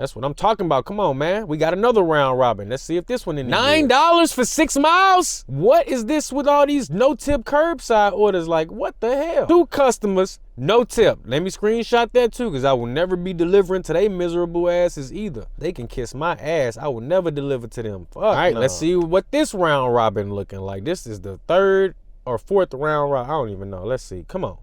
That's what I'm talking about. Come on, man. We got another round robin. Let's see if this one in $9 for 6 miles? What is this with all these no-tip curbside orders? Like, what the hell? 2 customers, no tip. Let me screenshot that too, because I will never be delivering to they miserable asses either. They can kiss my ass. I will never deliver to them. Fuck. All right, let's see what this round robin looking like. This is the 3rd or 4th round robin. I don't even know. Let's see. Come on.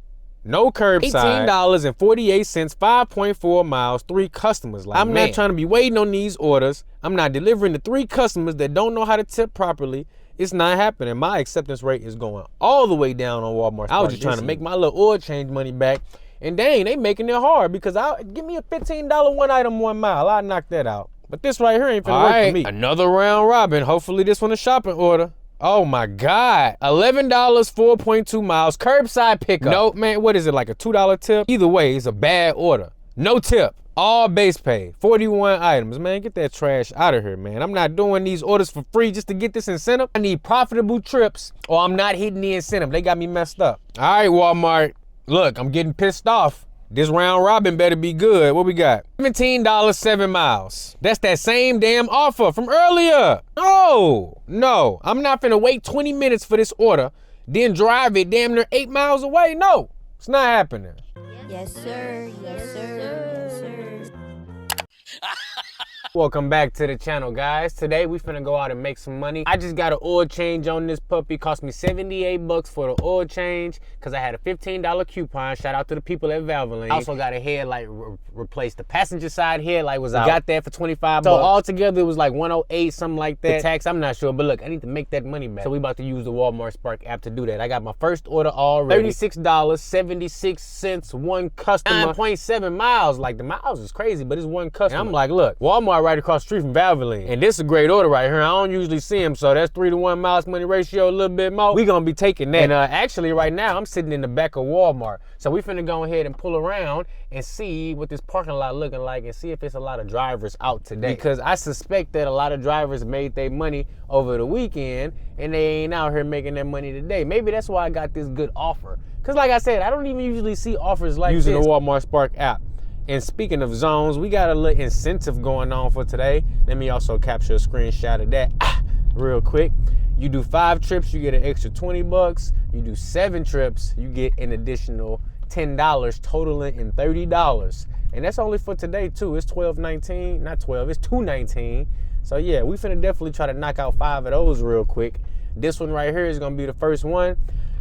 No curbside. $18.48, 5.4 miles, 3 customers. Like, I'm not trying to be waiting on these orders. I'm not delivering to 3 customers that don't know how to tip properly. It's not happening. My acceptance rate is going all the way down on Walmart. I was just trying to make my little oil change money back. And dang, they making it hard because give me a $15 one item, 1 mile. I'll knock that out. But this right here ain't finna work for me. Another round robin. Hopefully this one a shopping order. Oh my God, $11, 4.2 miles, curbside pickup. No, man, what is it, like a $2 tip? Either way, it's a bad order. No tip, all base pay, 41 items. Man, get that trash out of here, man. I'm not doing these orders for free just to get this incentive. I need profitable trips or I'm not hitting the incentive. They got me messed up. All right, Walmart, look, I'm getting pissed off. This round robin better be good. What we got? $17, 7 miles. That's that same damn offer from earlier. No, I'm not finna wait 20 minutes for this order, then drive it damn near 8 miles away. No, it's not happening. Yes, sir. Yes, sir. Yes, sir. Welcome back to the channel, guys. Today we finna go out and make some money. I just got an oil change on this puppy. Cost me 78 bucks for the oil change because I had a $15 coupon. Shout out to the people at Valvoline. I also got a headlight replaced. The passenger side headlight was out. Got that for 25 bucks. So altogether it was like 108, something like that. The tax, I'm not sure, but look, I need to make that money back. So we about to use the Walmart Spark app to do that. I got my first order already. $36.76, 1 customer. 9.7 miles. Like, the miles is crazy, but it's 1 customer. And I'm like, look, Walmart right across the street from Valvoline. And this is a great order right here. I don't usually see them, so that's 3 to 1 miles money ratio, a little bit more. We gonna be taking that. And actually right now, I'm sitting in the back of Walmart. So we finna go ahead and pull around and see what this parking lot looking like and see if there's a lot of drivers out today. Because I suspect that a lot of drivers made their money over the weekend and they ain't out here making their money today. Maybe that's why I got this good offer. Cause like I said, I don't even usually see offers like using the Walmart Spark app. And speaking of zones, we got a little incentive going on for today. Let me also capture a screenshot of that real quick. You do 5 trips, you get an extra 20 bucks. You do 7 trips, you get an additional $10, totaling in $30. And that's only for today too. It's 12.19, not 12, it's 2.19. So yeah, we finna definitely try to knock out 5 of those real quick. This one right here is gonna be the first one.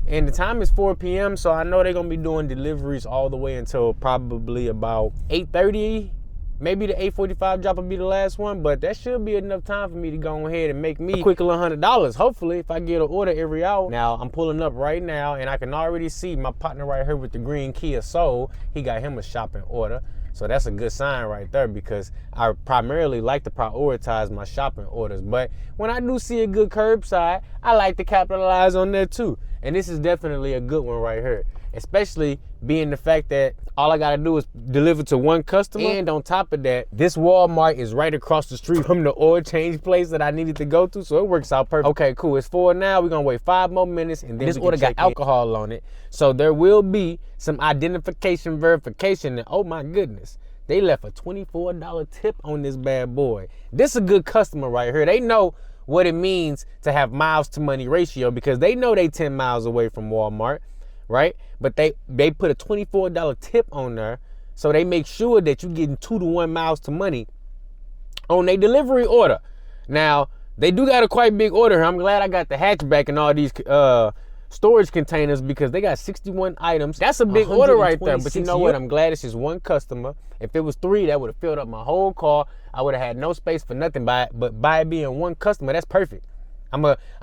And the time is 4 p.m. so I know they're gonna be doing deliveries all the way until probably about 8:30. Maybe the 8:45 drop will be the last one, but that should be enough time for me to go ahead and make me a quick little $100, hopefully, if I get an order every hour. Now, I'm pulling up right now, and I can already see my partner right here with the green Kia Soul. He got him a shopping order. So that's a good sign right there because I primarily like to prioritize my shopping orders. But when I do see a good curbside, I like to capitalize on that too. And this is definitely a good one right here, especially being the fact that all I gotta do is deliver to 1 customer. And on top of that, this Walmart is right across the street from the oil change place that I needed to go to, so it works out perfect. Okay, cool, it's 4 now. We're gonna wait 5 more minutes, and then this order got alcohol on it. So there will be some identification verification, and oh my goodness, they left a $24 tip on this bad boy. This is a good customer right here. They know what it means to have miles to money ratio because they know they 10 miles away from Walmart, right? But they put a $24 tip on there, so they make sure that you're getting 2 to 1 miles to money on their delivery order. Now, they do got a quite big order here. I'm glad I got the hatchback and all these storage containers because they got 61 items. That's a big order right there. But you know what? I'm glad it's just 1 customer. If it was 3, that would have filled up my whole car. I would have had no space for nothing but by it being 1 customer, that's perfect.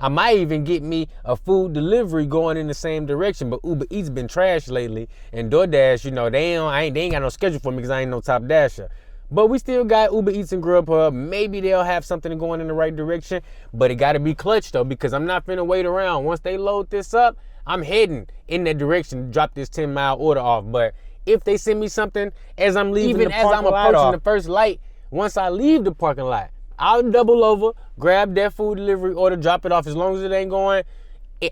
I might even get me a food delivery going in the same direction, but Uber Eats been trash lately, and Doordash, you know, they ain't got no schedule for me because I ain't no top dasher. But we still got Uber Eats and Grubhub. Maybe they'll have something going in the right direction, but it got to be clutch though, because I'm not finna wait around. Once they load this up, I'm heading in that direction to drop this 10-mile order off. But if they send me something as I'm leaving, even as I'm approaching the first light, once I leave the parking lot, I'll double over, grab that food delivery order, drop it off. As long as it ain't going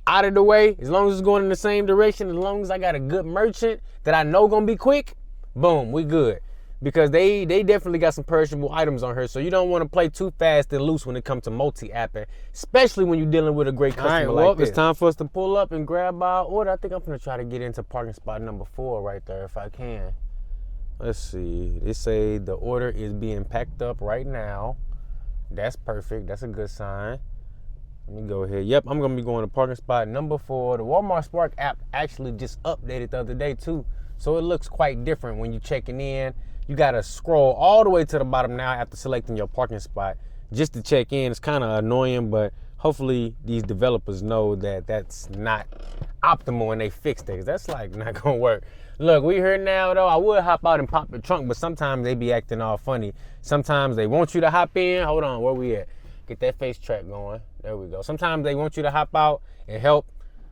out of the way, as long as it's going in the same direction, as long as I got a good merchant that I know gonna be quick, boom, we good. because they definitely got some perishable items on her. So you don't want to play too fast and loose when it comes to multi-apping, especially when you're dealing with a great customer like this. It's time for us to pull up and grab our order. I think I'm gonna try to get into parking spot number 4 right there if I can. Let's see. They say the order is being packed up right now. That's perfect. That's a good sign. Let me go ahead. Yep, I'm gonna be going to parking spot number 4. The Walmart Spark app actually just updated the other day too, so it looks quite different when you're checking in. You gotta scroll all the way to the bottom now after selecting your parking spot just to check in. It's kind of annoying, but hopefully these developers know that that's not optimal and they fixed it. That's like not gonna work. Look, we here now though. I would hop out and pop the trunk, but sometimes they be acting all funny. Sometimes they want you to hop in. Hold on, where we at? Get that face track going. There we go. Sometimes they want you to hop out and help.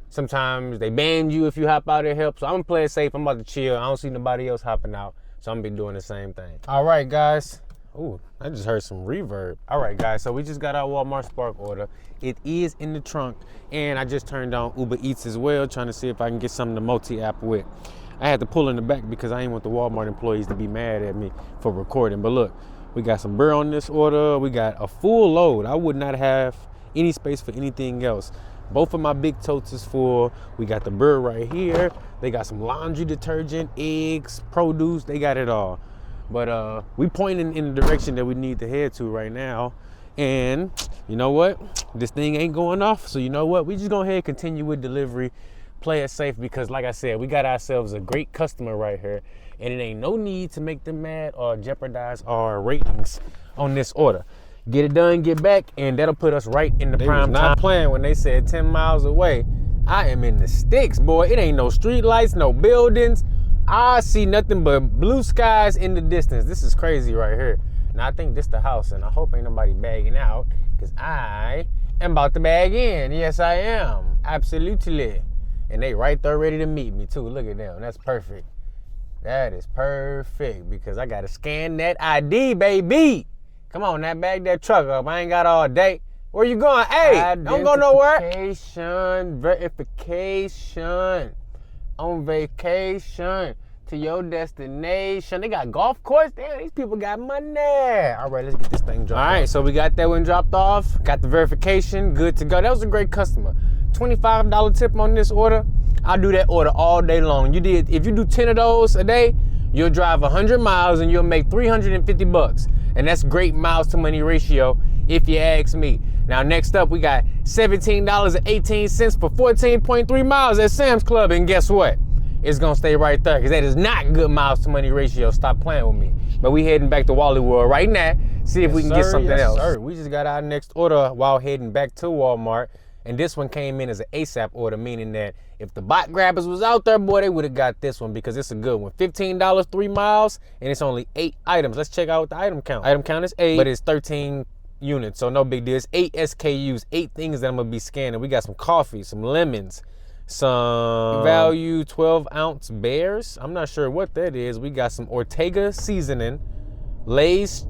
Sometimes they ban you if you hop out and help. So I'm gonna play it safe. I'm about to chill. I don't see nobody else hopping out, so I'm gonna be doing the same thing. All right, guys. Ooh, I just heard some reverb. All right, guys, so we just got our Walmart Spark order. It is in the trunk, and I just turned on Uber Eats as well, trying to see if I can get something to multi-app with. I had to pull in the back because I didn't want the Walmart employees to be mad at me for recording. But look, we got some beer on this order. We got a full load. I would not have any space for anything else. Both of my big totes is full. We got the beer right here. They got some laundry detergent, eggs, produce. They got it all. But we pointing in the direction that we need to head to right now. And you know what? This thing ain't going off. So you know what? We just go ahead and continue with delivery. Play it safe because like I said, we got ourselves a great customer right here. And it ain't no need to make them mad or jeopardize our ratings on this order. Get it done, get back, and that'll put us right in the prime time. Not playing when they said 10 miles away. I am in the sticks, boy. It ain't no street lights, no buildings. I see nothing but blue skies in the distance. This is crazy right here. Now I think this the house, and I hope ain't nobody bagging out, because I am about to bag in. Yes, I am. Absolutely. And they right there ready to meet me too. Look at them. That's perfect. That is perfect because I got to scan that ID, baby. Come on, now bag that truck up. I ain't got all day. Where you going? Hey, don't go nowhere. Verification. On vacation to your destination. They got golf course. Damn, these people got money. All right, let's get this thing dropped off. All right, so we got that one dropped off. Got the verification. Good to go. That was a great customer. $25 tip on this order. I'll do that order all day long. If you do 10 of those a day, you'll drive 100 miles and you'll make 350 bucks. And that's great miles to money ratio if you ask me. Now next up, we got $17.18 for 14.3 miles at Sam's Club. And guess what? It's gonna stay right there because that is not good miles to money ratio. Stop playing with me. But we heading back to Wally World right now. See if we can get something else. Sir. We just got our next order while heading back to Walmart. And this one came in as an ASAP order, meaning that if the bot grabbers was out there, boy, they would have got this one because it's a good one. $15, 3 miles, and it's only 8 items. Let's check out the item count. Item count is 8, but it's 13 units, so no big deal. It's 8 SKUs, 8 things that I'm gonna be scanning. We got some coffee, some lemons, some value 12-ounce bears. I'm not sure what that is. We got some Ortega seasoning, Lay's,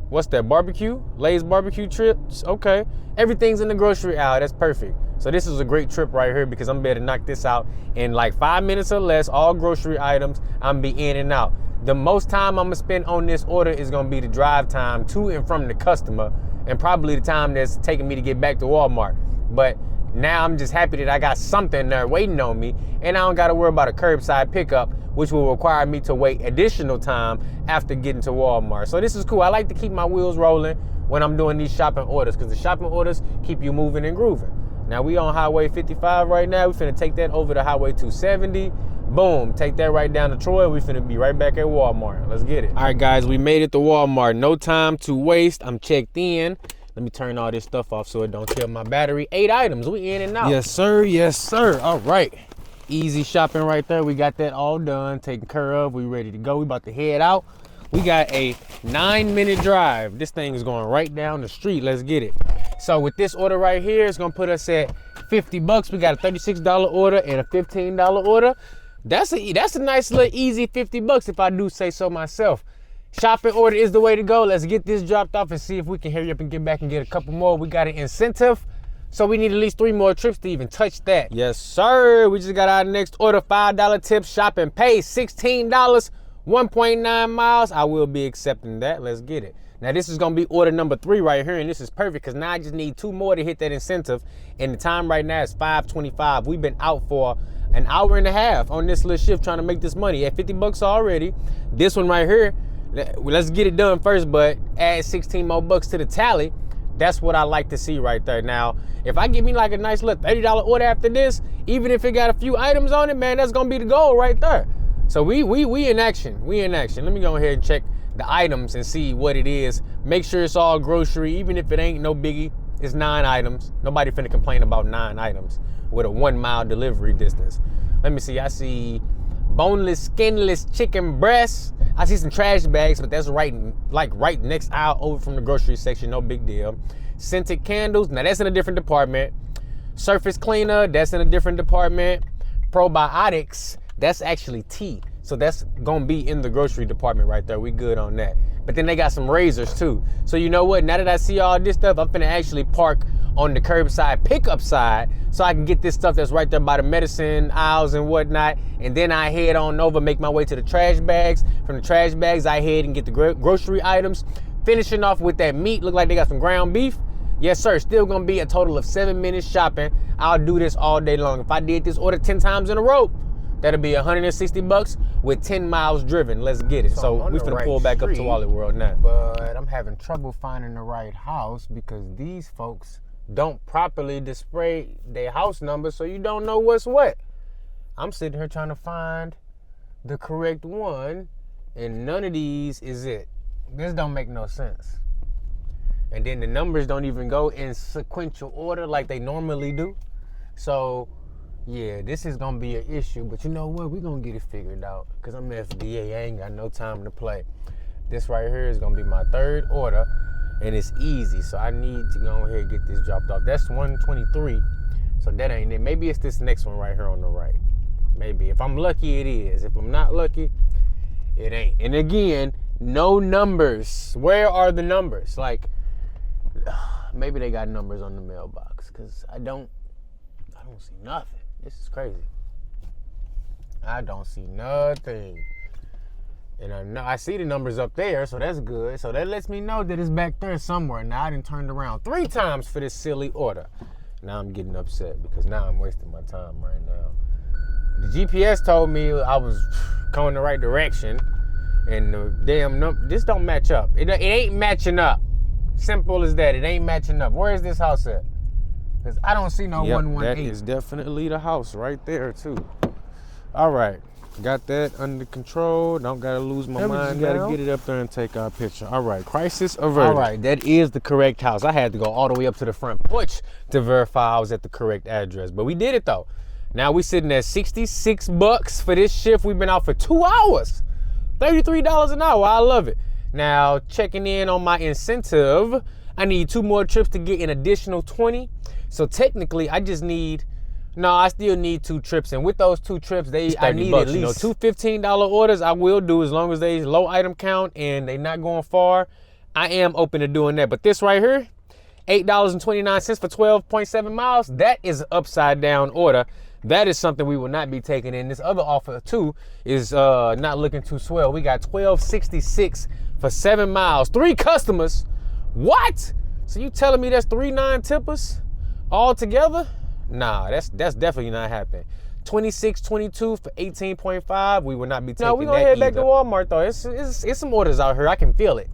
what's that, barbecue? Lay's barbecue trips, okay. Everything's in the grocery aisle, that's perfect. So this is a great trip right here because I'm better to knock this out in like 5 minutes or less, all grocery items, I'm be in and out. The most time I'm gonna spend on this order is gonna be the drive time to and from the customer and probably the time that's taking me to get back to Walmart. But now I'm just happy that I got something there waiting on me and I don't gotta worry about a curbside pickup, which will require me to wait additional time after getting to Walmart. So this is cool. I like to keep my wheels rolling when I'm doing these shopping orders because the shopping orders keep you moving and grooving. Now we on Highway 55 right now. We finna take that over to Highway 270. Boom, take that right down to Troy. We finna be right back at Walmart. Let's get it. All right, guys, we made it to Walmart. No time to waste. I'm checked in. Let me turn all this stuff off so it don't kill my battery. 8 items, we in and out. Yes, sir, yes, sir. All right, easy shopping right there. We got that all done, taken care of. We ready to go. We about to head out. We got a 9-minute drive. This thing is going right down the street. Let's get it. So with this order right here, it's gonna put us at 50 bucks. We got a $36 order and a $15 order. That's a nice little easy 50 bucks if I do say so myself. Shopping order is the way to go. Let's get this dropped off and see if we can hurry up and get back and get a couple more. We got an incentive, so we need at least 3 more trips to even touch that. Yes, sir. We just got our next order, $5 tip, shop and pay, $16. 1.9 miles, I will be accepting that. Let's get it. Now this is gonna be order number 3 right here, and this is perfect because now I just need 2 more to hit that incentive, and the time right now is 5:25. We've been out for an hour and a half on this little shift trying to make this money at 50 bucks already. This one right here, let's get it done first, but add 16 more bucks to the tally. That's what I like to see right there. Now, if I give me like a nice little $30 order after this, even if it got a few items on it, man, that's gonna be the goal right there. So we in action. We in action. Let me go ahead and check the items and see what it is. Make sure it's all grocery, even if it ain't no biggie. It's 9 items. Nobody finna complain about 9 items with a 1 mile delivery distance. Let me see. I see boneless, skinless chicken breasts. I see some trash bags, but that's right next aisle over from the grocery section. No big deal. Scented candles. Now that's in a different department. Surface cleaner. That's in a different department. Probiotics. That's actually tea. So that's gonna be in the grocery department right there. We good on that. But then they got some razors too. So you know what? Now that I see all this stuff, I'm finna actually park on the curbside pickup side so I can get this stuff that's right there by the medicine aisles and whatnot. And then I head on over, make my way to the trash bags. From the trash bags, I head and get the grocery items. Finishing off with that meat. Look like they got some ground beef. Yes, sir. Still gonna be a total of 7 minutes shopping. I'll do this all day long. If I did this order 10 times in a row, that'll be 160 bucks with 10 miles driven. Let's get it. So we finna pull back up to Wallet World now. But I'm having trouble finding the right house because these folks don't properly display their house number, so you don't know what's what. I'm sitting here trying to find the correct one, and none of these is it. This don't make no sense. And then the numbers don't even go in sequential order like they normally do. So yeah, this is gonna be an issue, but you know what? We're gonna get it figured out because I'm FDA. I ain't got no time to play. This right here is gonna be my 3rd order, and it's easy, so I need to go ahead and get this dropped off. That's 123, so that ain't it. Maybe it's this next one right here on the right. Maybe. If I'm lucky, it is. If I'm not lucky, it ain't. And again, no numbers. Where are the numbers? Like, maybe they got numbers on the mailbox because I don't see nothing. This is crazy. I don't see nothing. And I see the numbers up there, so that's good. So that lets me know that it's back there somewhere. Now I done turned around 3 times for this silly order. Now I'm getting upset because now I'm wasting my time right now. The GPS told me I was going the right direction, and the damn this don't match up. It ain't matching up. Simple as that. It ain't matching up. Where is this house at? Because I don't see no 118. That is definitely the house right there, too. All right. Got that under control. Don't got to lose my mind. Got to get it up there and take our picture. All right. Crisis averted. All right. That is the correct house. I had to go all the way up to the front porch to verify I was at the correct address. But we did it, though. Now we sitting at 66 bucks for this shift. We've been out for 2 hours. $33 an hour. I love it. Now, checking in on my incentive, I need 2 more trips to get an additional 20. So technically, I still need 2 trips. And with those 2 trips, I need at least 2 $15 orders. I will do as long as they low item count and they not going far. I am open to doing that. But this right here, $8.29 for 12.7 miles, that is an upside down order. That is something we will not be taking in. This other offer too is not looking too swell. We got $12.66 for 7 miles, 3 customers. What? So you telling me that's 3 non-tippers all together? Nah, that's definitely not happening. $26.22 for 18.5. We will not be taking that. No, we gonna head back to Walmart though. It's some orders out here. I can feel it.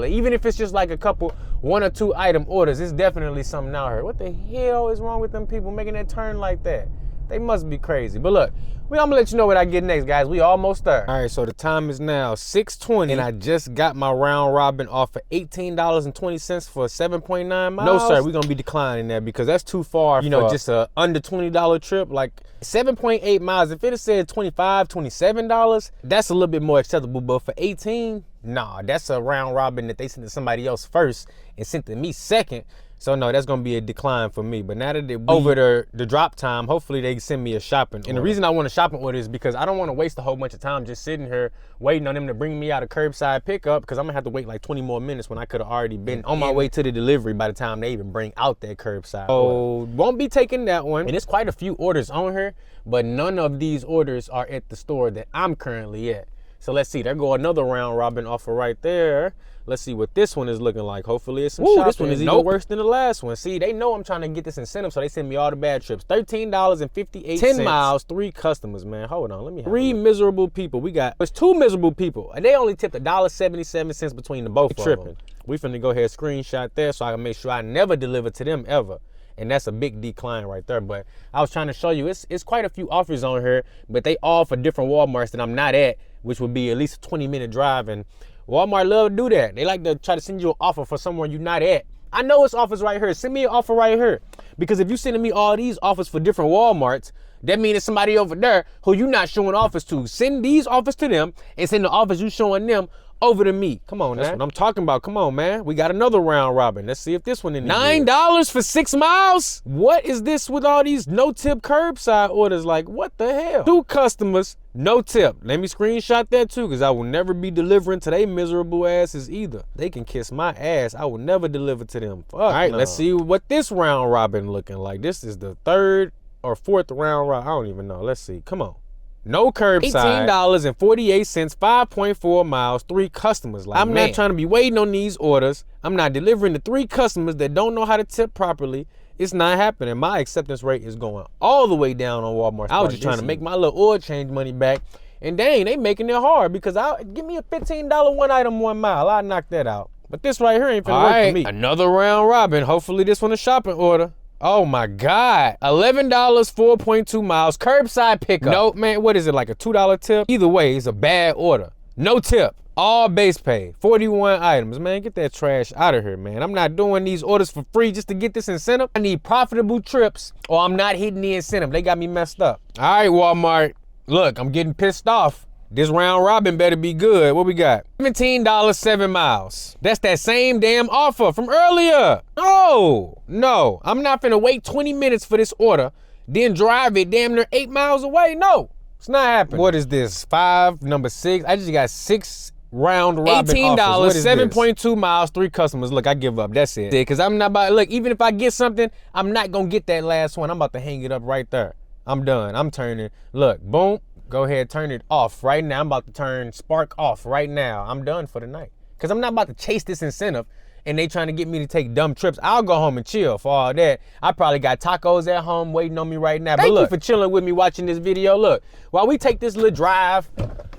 Even if it's just like a couple 1 or 2 item orders, it's definitely something out here. What the hell is wrong with them people making that turn like that? They must be crazy. But look, I'm gonna let you know what I get next, guys. We almost there. All right, so the time is now 6:20, and I just got my round robin off for $18.20 for 7.9 miles. No, sir, we're gonna be declining that because that's too far. You know, just a under $20 trip, like 7.8 miles. If it had said $25, $27, that's a little bit more acceptable. But for 18, nah, that's a round robin that they sent to somebody else first and sent to me second. So no, that's gonna be a decline for me. But now that they're over the drop time, hopefully they send me a shopping order. And the reason I want a shopping order is because I don't want to waste a whole bunch of time just sitting here waiting on them to bring me out a curbside pickup, because I'm gonna have to wait like 20 more minutes when I could have already been on my way to the delivery by the time they even bring out that curbside. So won't be taking that one. And it's quite a few orders on here, but none of these orders are at the store that I'm currently at. So let's see, there go another round robin offer right there. Let's see what this one is looking like. Hopefully it's some shopping. This one is even worse than the last one. See, they know I'm trying to get this incentive, so they send me all the bad trips. $13.58. 10 miles, 3 customers, man. Hold on, let me have 3 miserable people. There's 2 miserable people, and they only tipped $1.77 between the both of them. We finna go ahead and screenshot there so I can make sure I never deliver to them ever. And that's a big decline right there. But I was trying to show you, it's quite a few offers on here, but they all for different Walmarts that I'm not at, which would be at least a 20-minute drive. And Walmart love to do that. They like to try to send you an offer for somewhere you're not at. I know it's offers right here. Send me an offer right here. Because if you're sending me all these offers for different Walmarts, that means it's somebody over there who you're not showing offers to. Send these offers to them and send the offers you showing them over to me. Come on, that's what I'm talking about. Come on, man. We got another round robin. Let's see if this one in there. $9 for 6 miles? What is this with all these no-tip curbside orders? Like, what the hell? 2 customers, no tip. Let me screenshot that too, because I will never be delivering to they miserable asses either. They can kiss my ass. I will never deliver to them. Fuck. All right, let's see what this round robin looking like. This is the 3rd or 4th round robin. I don't even know. Let's see. Come on. No curbside. $18.48, 5.4 miles, 3 customers. Like, I'm not trying to be waiting on these orders. I'm not delivering to 3 customers that don't know how to tip properly. It's not happening. My acceptance rate is going all the way down on Walmart. I was just trying to make my little oil change money back. And dang, they making it hard because give me a $15 one item 1 mile. I'll knock that out. But this right here ain't finna work for me. Another round robin. Hopefully this one is shopping order. Oh my God, $11, 4.2 miles, curbside pickup. No, man, what is it, like a $2 tip? Either way, it's a bad order. No tip, all base pay, 41 items. Man, get that trash out of here, man. I'm not doing these orders for free just to get this incentive. I need profitable trips or I'm not hitting the incentive. They got me messed up. All right, Walmart, look, I'm getting pissed off. This round robin better be good. What we got? $17, 7 miles. That's that same damn offer from earlier. No, I'm not finna wait 20 minutes for this order, then drive it damn near 8 miles away. No, it's not happening. What is this? 5, number 6. I just got 6 round robin offers. $18, 7.2 miles, 3 customers. Look, I give up. That's it. Because I'm not about, look, even if I get something, I'm not gonna get that last one. I'm about to hang it up right there. I'm done. I'm turning. Look, boom. Go ahead, turn it off right now. I'm about to turn Spark off right now. I'm done for the night. Because I'm not about to chase this incentive and they trying to get me to take dumb trips. I'll go home and chill for all that. I probably got tacos at home waiting on me right now. Thank you for chilling with me watching this video. Look, while we take this little drive,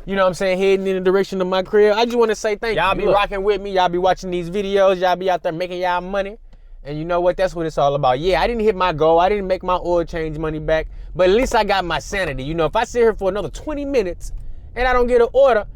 you know what I'm saying, heading in the direction of my crib, I just want to say thank you. Y'all be rocking with me. Y'all be watching these videos. Y'all be out there making y'all money. And you know what? That's what it's all about. Yeah, I didn't hit my goal. I didn't make my oil change money back. But at least I got my sanity. You know, if I sit here for another 20 minutes and I don't get an order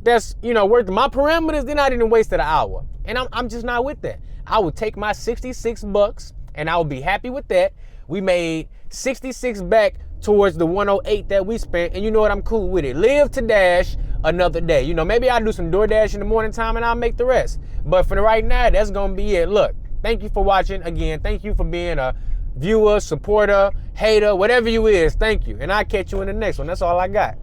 that's, you know, worth my parameters, then I didn't waste an hour. And I'm just not with that. I would take my 66 bucks and I would be happy with that. We made 66 back towards the 108 that we spent. And you know what? I'm cool with it. Live to dash another day. You know, maybe I'll do some Doordash in the morning time and I'll make the rest. But for right now, that's going to be it. Look. Thank you for watching. Again, thank you for being a viewer, supporter, hater, whatever you is. Thank you. And I'll catch you in the next one. That's all I got.